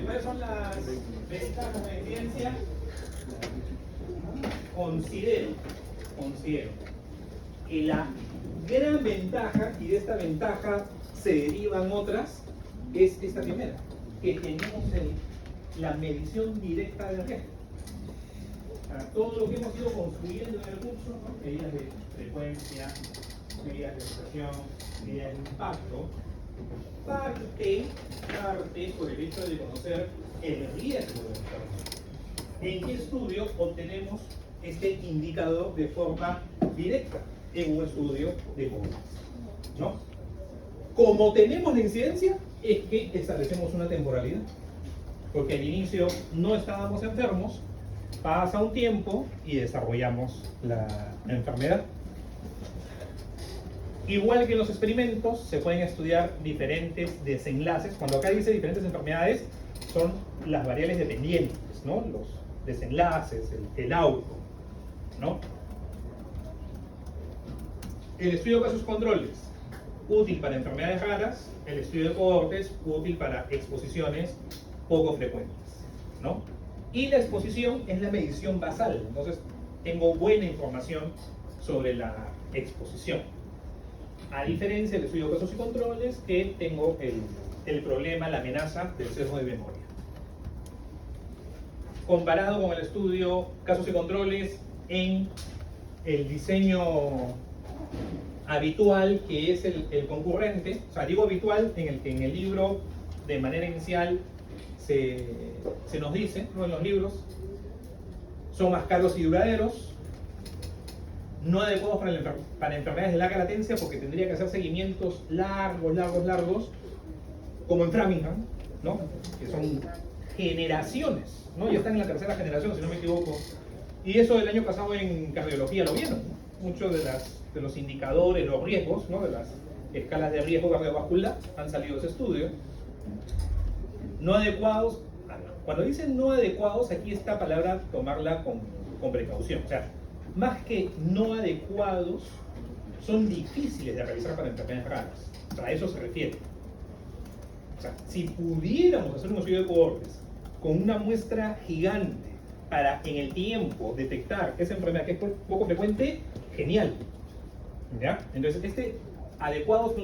¿Cuáles son las ventajas de ciencia? Considero que la gran ventaja, y de esta ventaja se derivan otras, es esta primera, que tenemos la medición directa del riesgo. Todo lo que hemos ido construyendo en el curso, ¿no? Medidas de frecuencia, medidas de situación, medidas de impacto, parte por el hecho de conocer el riesgo de la intervención. ¿En qué estudio obtenemos este indicador de forma directa? En un estudio de comunas, ¿no? Como tenemos la incidencia, es que establecemos una temporalidad, porque al inicio no estábamos enfermos, pasa un tiempo y desarrollamos la enfermedad. Igual que en los experimentos, se pueden estudiar diferentes desenlaces. Cuando acá dice diferentes enfermedades, son las variables dependientes, ¿no? Los desenlaces, el outcome, ¿no? El estudio de casos controles, útil para enfermedades raras. El estudio de cohortes, útil para exposiciones poco frecuentes, ¿no? Y la exposición es la medición basal. Entonces, tengo buena información sobre la exposición. A diferencia del estudio de casos y controles, que tengo el problema, la amenaza del sesgo de memoria. Comparado con el estudio casos y controles en el diseño habitual, que es el concurrente, o sea, digo habitual en el que en el libro de manera inicial se nos dice, ¿no? En los libros, son más caros y duraderos, no adecuados para enfermedades de larga latencia, porque tendría que hacer seguimientos largos, como en Framingham, ¿no? Que son generaciones, ¿no? Ya están en la tercera generación, si no me equivoco. Y eso el año pasado en cardiología lo vieron, ¿no? Muchos de los indicadores, los riesgos, ¿no? De las escalas de riesgo cardiovascular han salido de ese estudio. No adecuados, cuando dicen no adecuados, aquí esta palabra tomarla con precaución. O sea, más que no adecuados, son difíciles de realizar para enfermedades raras. A eso se refiere. O sea, si pudiéramos hacer un estudio de cohortes con una muestra gigante para en el tiempo detectar esa enfermedad que es poco frecuente, genial. ¿Ya? Entonces, adecuados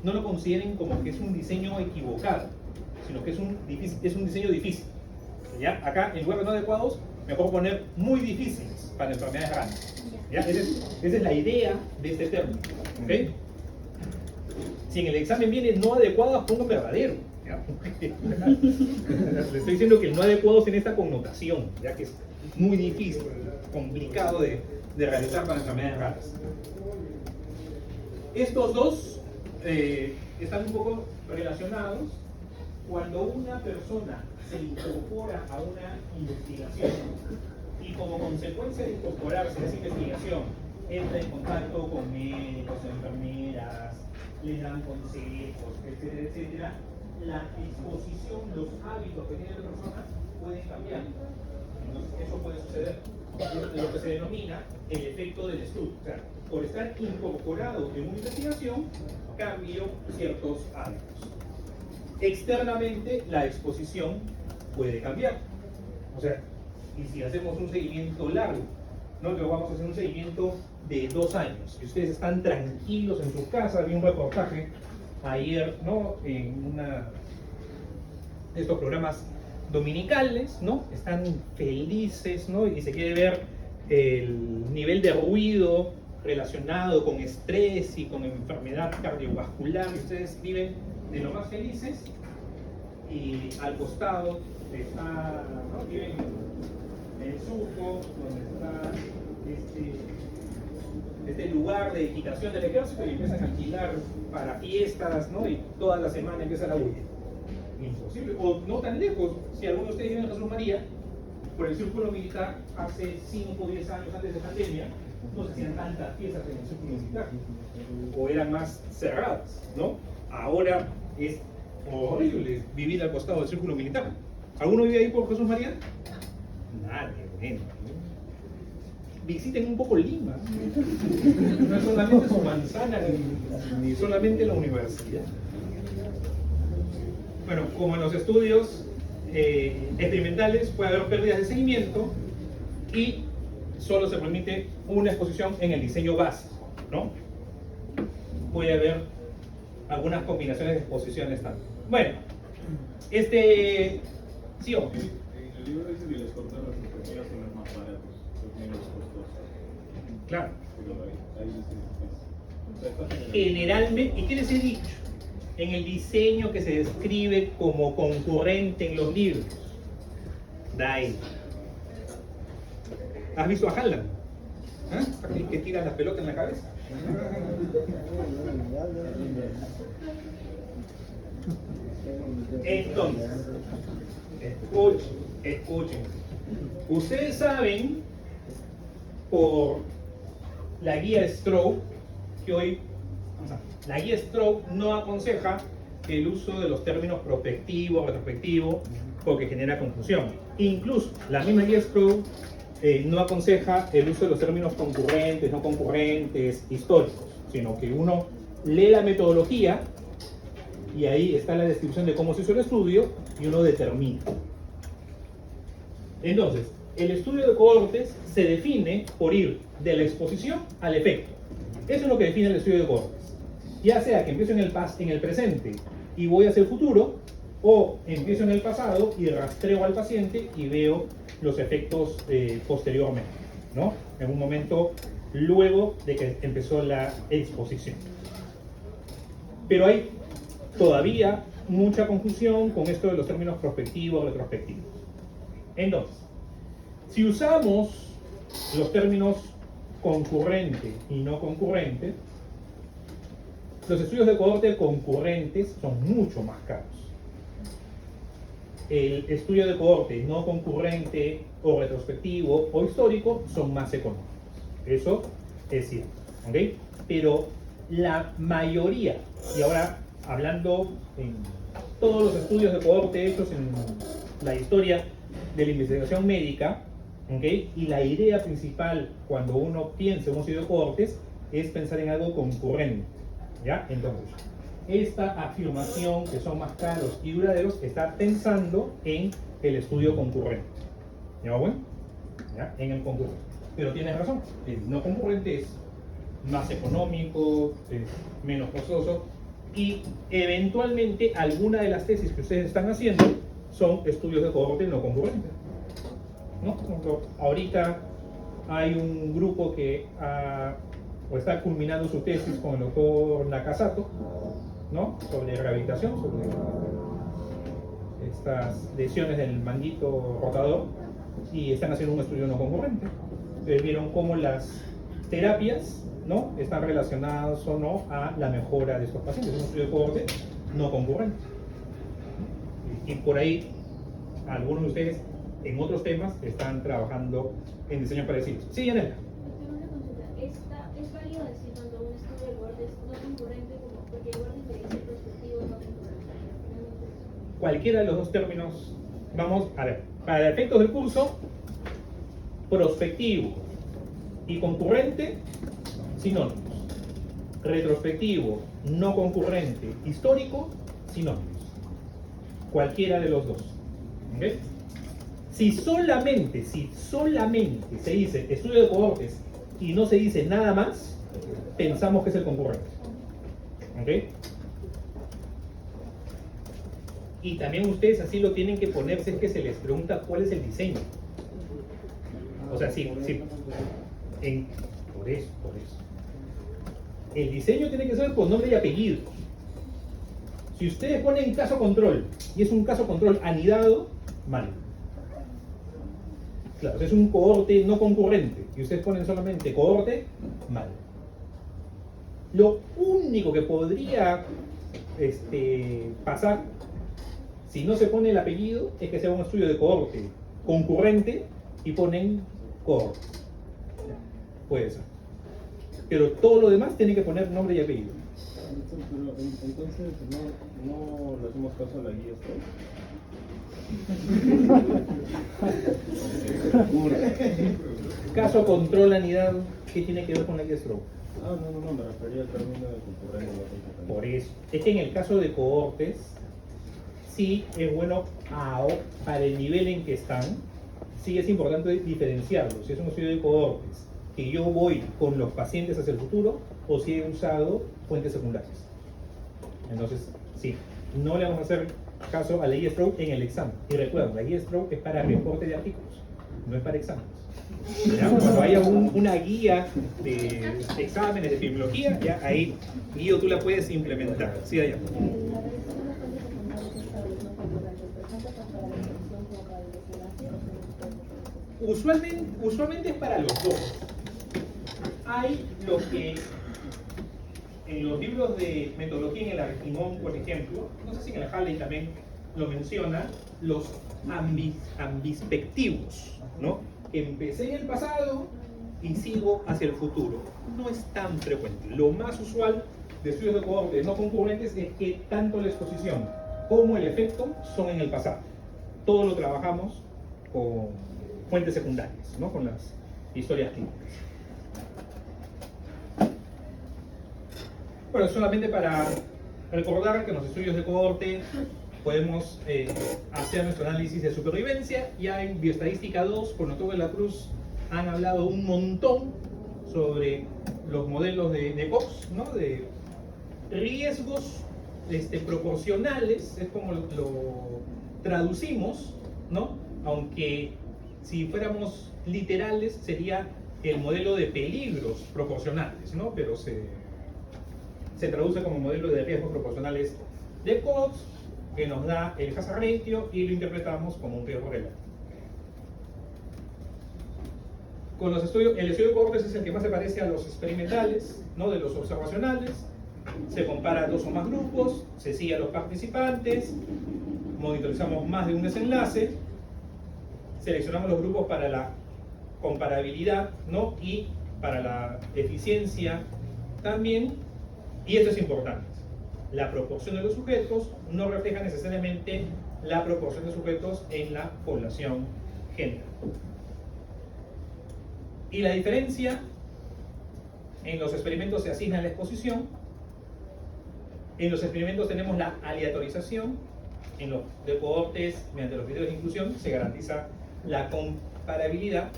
no lo consideren como que es un diseño equivocado, sino que es un diseño difícil. ¿Ya? Acá, en lugar de no adecuados, me puedo poner muy difíciles para enfermedades raras. ¿Ya? Esa es la idea de este término. ¿Okay? Si en el examen viene no adecuados, pongo verdadero. ¿Ya? Le estoy diciendo que el no adecuados tiene esta connotación, ya que es muy difícil, complicado de realizar para enfermedades raras. Estos dos están un poco relacionados. Cuando una persona se incorpora a una investigación y como consecuencia de incorporarse a esa investigación entra en contacto con médicos, enfermeras, les dan consejos, etcétera, etcétera, la exposición, los hábitos que tiene la persona pueden cambiar. Entonces eso puede suceder. Es lo que se denomina el efecto del estudio. O sea, por estar incorporado en una investigación, cambio ciertos hábitos. Externamente, la exposición puede cambiar. O sea, y si hacemos un seguimiento largo, ¿no? Que vamos a hacer un seguimiento de 2 años, y ustedes están tranquilos en sus casas, vi un reportaje ayer, ¿no? En una de estos programas dominicales, ¿no? Están felices, ¿no? Y se quiere ver el nivel de ruido relacionado con estrés y con enfermedad cardiovascular, y ustedes viven de lo más felices, y al costado está, ¿no? Viven en el Surco, donde está este lugar de equitación del ejército, y empiezan a alquilar para fiestas, ¿no? Y toda la semana empieza la huella. Imposible, o no tan lejos. Si alguno de ustedes vive en Jesús María, por el círculo militar, hace 5 o 10 años antes de pandemia, no se hacían tantas fiestas en el círculo militar, o eran más cerradas, ¿no? Ahora es horrible vivir al costado del círculo militar. ¿Alguno vive ahí por Jesús María? Nadie, bueno. Visiten un poco Lima. No es solamente su manzana, ni solamente la universidad. Bueno, como en los estudios experimentales puede haber pérdidas de seguimiento y solo se permite una exposición en el diseño básico, ¿no? Puede haber algunas combinaciones de exposiciones también. Bueno, sí o el libro dice que las cortas retrospectivas son las más baratas, son menos costosas. claro. Pero ahí dice, Generalmente, ¿y qué les he dicho? En el diseño que se describe como concurrente en los libros. Da ahí. ¿Has visto a Haaland? ¿Ah? Aquel que tira la pelota en la cabeza. Entonces, escuchen. Ustedes saben por la guía Stroke que hoy, la guía Stroke no aconseja el uso de los términos prospectivo, retrospectivo, porque genera confusión. Incluso la misma guía Stroke no aconseja el uso de los términos concurrentes, no concurrentes, históricos, sino que uno lee la metodología y ahí está la descripción de cómo se hizo el estudio y uno determina. Entonces, el estudio de cohortes se define por ir de la exposición al efecto. Eso es lo que define el estudio de cohortes. Ya sea que empiezo en el presente y voy hacia el futuro, o empiezo en el pasado y rastreo al paciente y veo los efectos posteriormente, ¿no? En un momento luego de que empezó la exposición. Pero hay todavía mucha confusión con esto de los términos prospectivos, retrospectivos. Entonces, si usamos los términos concurrente y no concurrente, los estudios de cohorte concurrentes son mucho más caros. El estudio de cohorte no concurrente o retrospectivo o histórico son más económicos. Eso es cierto, ¿ok? Pero la mayoría, y ahora hablando en todos los estudios de cohorte hechos en la historia de la investigación médica, ¿ok? Y la idea principal cuando uno piensa en un estudio de cohortes es pensar en algo concurrente, ¿ya? Entonces, esta afirmación que son más caros y duraderos está pensando en el estudio concurrente. ¿Ya bueno? ¿Ya? En el concurrente. Pero tienes razón, el no concurrente es más económico, es menos costoso y eventualmente alguna de las tesis que ustedes están haciendo son estudios de cohorte no concurrente, ¿no? Ahorita hay un grupo que está culminando su tesis con el doctor Nakasato, ¿no? Sobre rehabilitación, sobre estas lesiones del manguito rotador, y están haciendo un estudio no concurrente. Vieron cómo las terapias, ¿no? Están relacionadas o no a la mejora de estos pacientes. Es un estudio de cohorte no concurrente. Y por ahí, algunos de ustedes en otros temas están trabajando en diseños parecidos. Sí, Yanela. ¿Es válido decir cuando un estudio de cohorte es no concurrente, como porque el cohorte me dice prospectivo no concurrente? Cualquiera de los dos términos, vamos a ver, para efectos del curso, prospectivo y concurrente, sinónimos. Retrospectivo, no concurrente, histórico, sinónimos. Cualquiera de los dos. ¿Okay? Si solamente se dice estudio de cohortes y no se dice nada más, pensamos que es el concurrente. ¿Ok? Y también ustedes así lo tienen que ponerse, es que se les pregunta cuál es el diseño. O sea, sí. Por eso. El diseño tiene que ser con nombre y apellido. Si ustedes ponen caso control y es un caso control anidado, mal. Claro, es un cohorte no concurrente y ustedes ponen solamente cohorte, mal. Lo único que podría pasar si no se pone el apellido es que sea un estudio de cohorte concurrente y ponen cohorte. Puede ser. Pero todo lo demás tiene que poner nombre y apellido. Pero entonces no le hacemos caso a la guía Caso control anidado, ¿qué tiene que ver con la Stroke? No, me refería al término de concurrencia. Por eso, es que en el caso de cohortes, sí es bueno para el nivel en que están, sí es importante diferenciarlos. Si es un estudio de cohortes, que yo voy con los pacientes hacia el futuro, o si he usado fuentes secundarias. Entonces, sí, no le vamos a hacer caso a la guía Stroke en el examen. Y recuerden, la guía Stroke es para reporte de artículos, no es para exámenes. ¿Ya? Cuando haya una guía de exámenes de epidemiología, ya ahí, Guido, tú la puedes implementar. Sí, allá. Usualmente es para los dos. Hay lo que en los libros de metodología en el Arquimón, por ejemplo, no sé si en el Halley también lo menciona, los ambispectivos, ¿no? Empecé en el pasado y sigo hacia el futuro. No es tan frecuente. Lo más usual de estudios de cohortes no concurrentes es que tanto la exposición como el efecto son en el pasado. Todo lo trabajamos con fuentes secundarias, ¿no? Con las historias clínicas. Bueno, solamente para recordar que en los estudios de cohorte podemos hacer nuestro análisis de supervivencia. Ya en Bioestadística 2, con Otto de la Cruz, han hablado un montón sobre los modelos de Cox, ¿no? De riesgos proporcionales, es como lo traducimos, ¿no? Aunque si fuéramos literales sería el modelo de peligros proporcionales, ¿no? Pero se traduce como modelo de riesgos proporcionales de Cox, que nos da el hazard ratio y lo interpretamos como un riesgo relativo. Con los estudios, el estudio de cohortes es el que más se parece a los experimentales, ¿no? De los observacionales. Se compara dos o más grupos, se sigue a los participantes, monitorizamos más de un desenlace, seleccionamos los grupos para la comparabilidad, ¿no? Y para la eficiencia también. Y esto es importante. La proporción de los sujetos no refleja necesariamente la proporción de sujetos en la población general. Y la diferencia: en los experimentos se asigna la exposición, en los experimentos tenemos la aleatorización, en los de cohortes, mediante los criterios de inclusión, se garantiza la comparabilidad,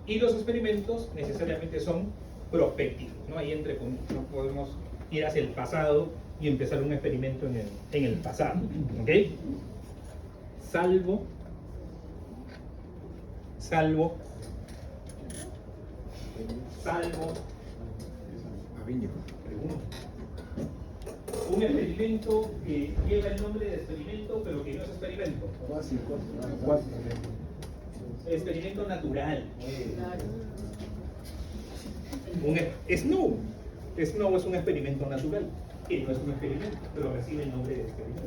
y los experimentos necesariamente son prospectivos, ¿no? Ahí no podemos ir hacia el pasado y empezar un experimento en el pasado, ¿ok? Salvo un experimento que lleva el nombre de experimento, pero que no es experimento. Experimento natural. Snow es un experimento natural, que no es un experimento, pero recibe el nombre de experimento.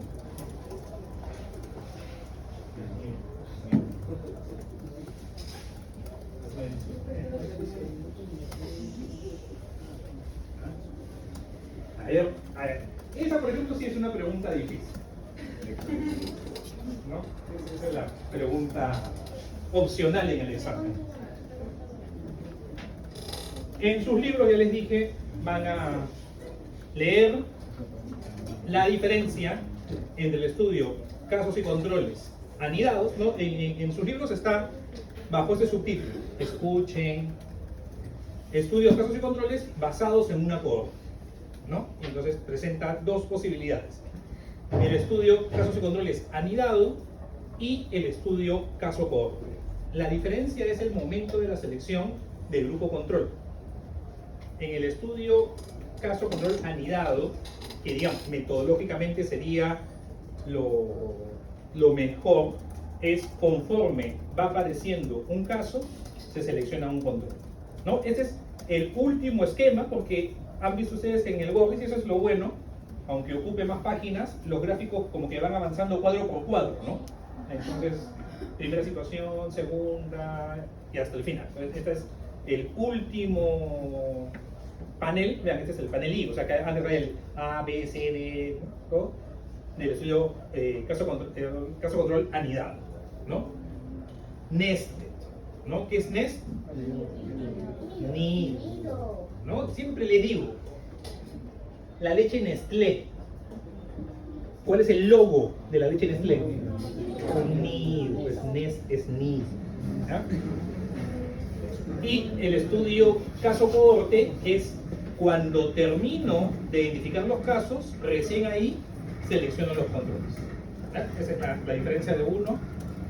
A ver, esa por ejemplo sí es una pregunta difícil, ¿no? Esa es la pregunta opcional en el examen. En sus libros, ya les dije, van a leer la diferencia entre el estudio casos y controles anidados, ¿no? En sus libros está bajo este subtítulo: escuchen, estudios casos y controles basados en una cohorte, ¿no? Entonces presenta dos posibilidades: el estudio casos y controles anidado y el estudio caso cohorte. La diferencia es el momento de la selección del grupo control. En el estudio caso control anidado, que digamos metodológicamente sería lo mejor, es conforme va apareciendo un caso, se selecciona un control, ¿no? Este es el último esquema, porque han visto ustedes en el GORIS, y eso es lo bueno, aunque ocupe más páginas, los gráficos como que van avanzando cuadro por cuadro, ¿no? Entonces, primera situación, segunda, y hasta el final. Entonces, este es el último panel. Vean, este es el panel I, o sea que antes era el A, B, C, D, ¿no? Del estudio caso control anidado, ¿no? Nested. ¿no? ¿Qué es nest? Nido, ¿no? Siempre le digo, la leche Nestlé. ¿Cuál es el logo de la leche Nestlé? Un nido, pues nest es nido. ¿Ya? Y el estudio caso-cohorte es cuando termino de identificar los casos, recién ahí selecciono los controles. ¿Ya? Esa es la diferencia de uno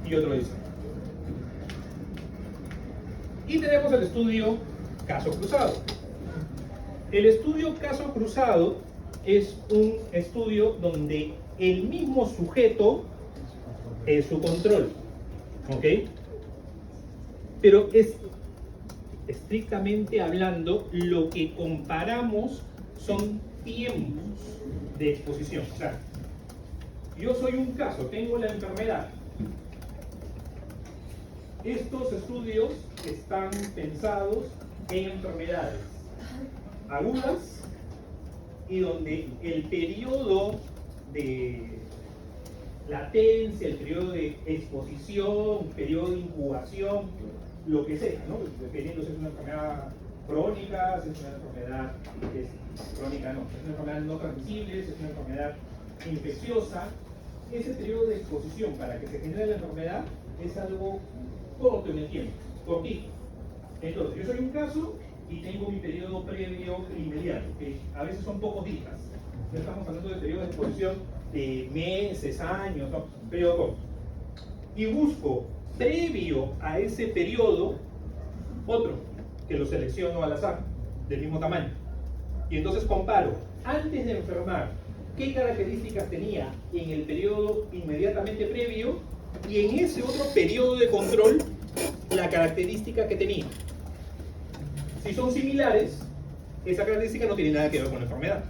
y otro diseño. Y tenemos el estudio caso cruzado. El estudio caso cruzado es un estudio donde el mismo sujeto es su control. ¿Ok? Pero es estrictamente hablando, lo que comparamos son tiempos de exposición. O sea, yo soy un caso, tengo la enfermedad. Estos estudios están pensados en enfermedades agudas y donde el periodo de latencia, el periodo de exposición, periodo de incubación, lo que sea, ¿no? Dependiendo si es una enfermedad crónica, si es una enfermedad crónica, no, si es una enfermedad no transmisible, si es una enfermedad infecciosa, ese periodo de exposición para que se genere la enfermedad es algo corto en el tiempo, cortito. Entonces, yo soy un caso y tengo mi periodo previo inmediato, que a veces son pocos días. No estamos hablando de periodos de exposición de meses, años, no, un periodo corto. Y busco, previo a ese periodo, otro, que lo selecciono al azar, del mismo tamaño. Y entonces comparo, antes de enfermar, qué características tenía en el periodo inmediatamente previo y en ese otro periodo de control, la característica que tenía. Si son similares, esa característica no tiene nada que ver con la enfermedad.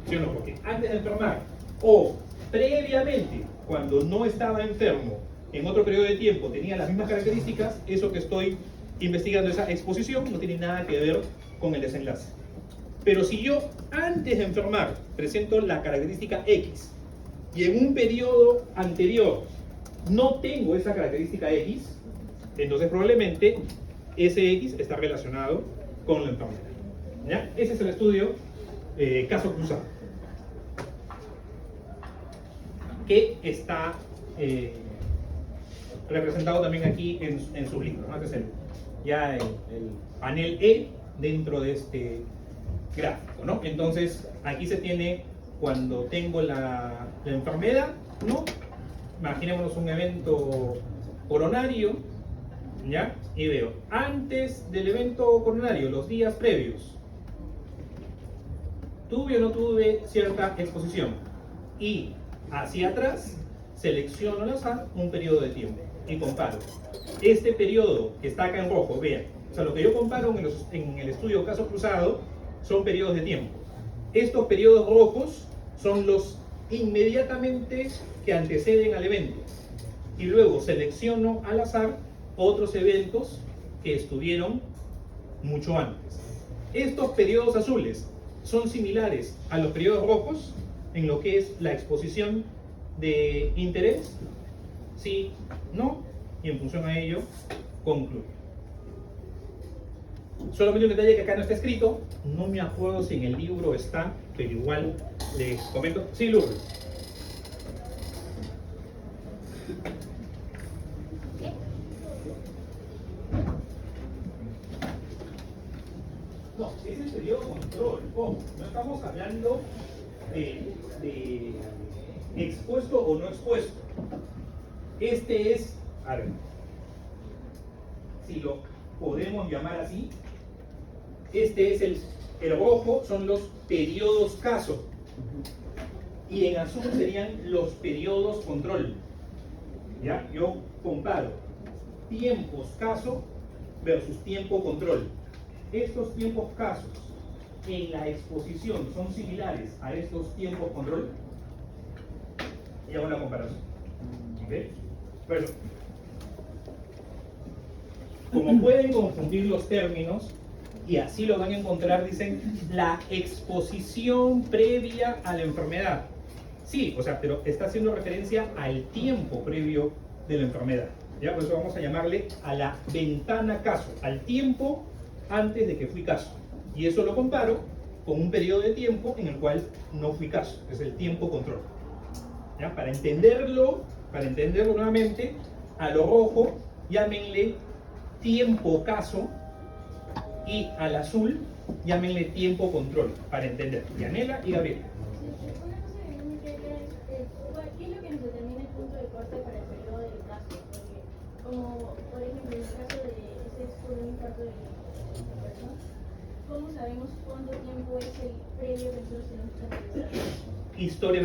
¿Sí o no? Porque antes de enfermar o previamente, cuando no estaba enfermo, en otro periodo de tiempo tenía las mismas características, eso que estoy investigando, esa exposición, no tiene nada que ver con el desenlace. Pero si yo antes de enfermar presento la característica X y en un periodo anterior no tengo esa característica X, entonces probablemente ese X está relacionado con la enfermedad. ¿Ya? Ese es el estudio caso cruzado, que está representado también aquí en sus libros, ¿no? Este es el panel E dentro de este gráfico, ¿no? Entonces, aquí se tiene cuando tengo la enfermedad, ¿no? Imaginémonos un evento coronario, ¿ya? Y veo, antes del evento coronario, los días previos, tuve o no tuve cierta exposición. Y hacia atrás, selecciono al azar un periodo de tiempo y comparo. Este periodo que está acá en rojo, vean, o sea, lo que yo comparo en el estudio caso cruzado son periodos de tiempo. Estos periodos rojos son los inmediatamente que anteceden al evento. Y luego selecciono al azar otros eventos que estuvieron mucho antes. Estos periodos azules son similares a los periodos rojos en lo que es la exposición de interés, sí, no, y en función a ello concluyo. Solamente un detalle que acá no está escrito, no me acuerdo si en el libro está, pero igual les comento. Sí, Lourdes. No, es el periodo de control. ¿Cómo? No estamos hablando de expuesto o no expuesto. Este es, a ver, si lo podemos llamar así, este es el rojo, son los periodos caso. Y en azul serían los periodos control. ¿Ya? Yo comparo tiempos caso versus tiempo control. Estos tiempos casos en la exposición son similares a estos tiempos control. Y hago una comparación. ¿Ok? Bueno, como pueden confundir los términos, y así lo van a encontrar, dicen, la exposición previa a la enfermedad. Sí, o sea, pero está haciendo referencia al tiempo previo de la enfermedad. Ya, por eso vamos a llamarle a la ventana caso, al tiempo antes de que fui caso. Y eso lo comparo con un periodo de tiempo en el cual no fui caso, que es el tiempo control. ¿Ya? Para entenderlo nuevamente, a lo rojo llámenle tiempo caso y al azul llámenle tiempo control, para entender. Yanela y Gabriel. Una cosa que no me queda clara es ¿qué es lo que nos determina el punto de corte para el periodo del caso? Porque, como por ejemplo en el caso de ese es por un infarto de persona, ¿cómo sabemos cuánto tiempo es el previo que nosotros tenemos que realizar? Historia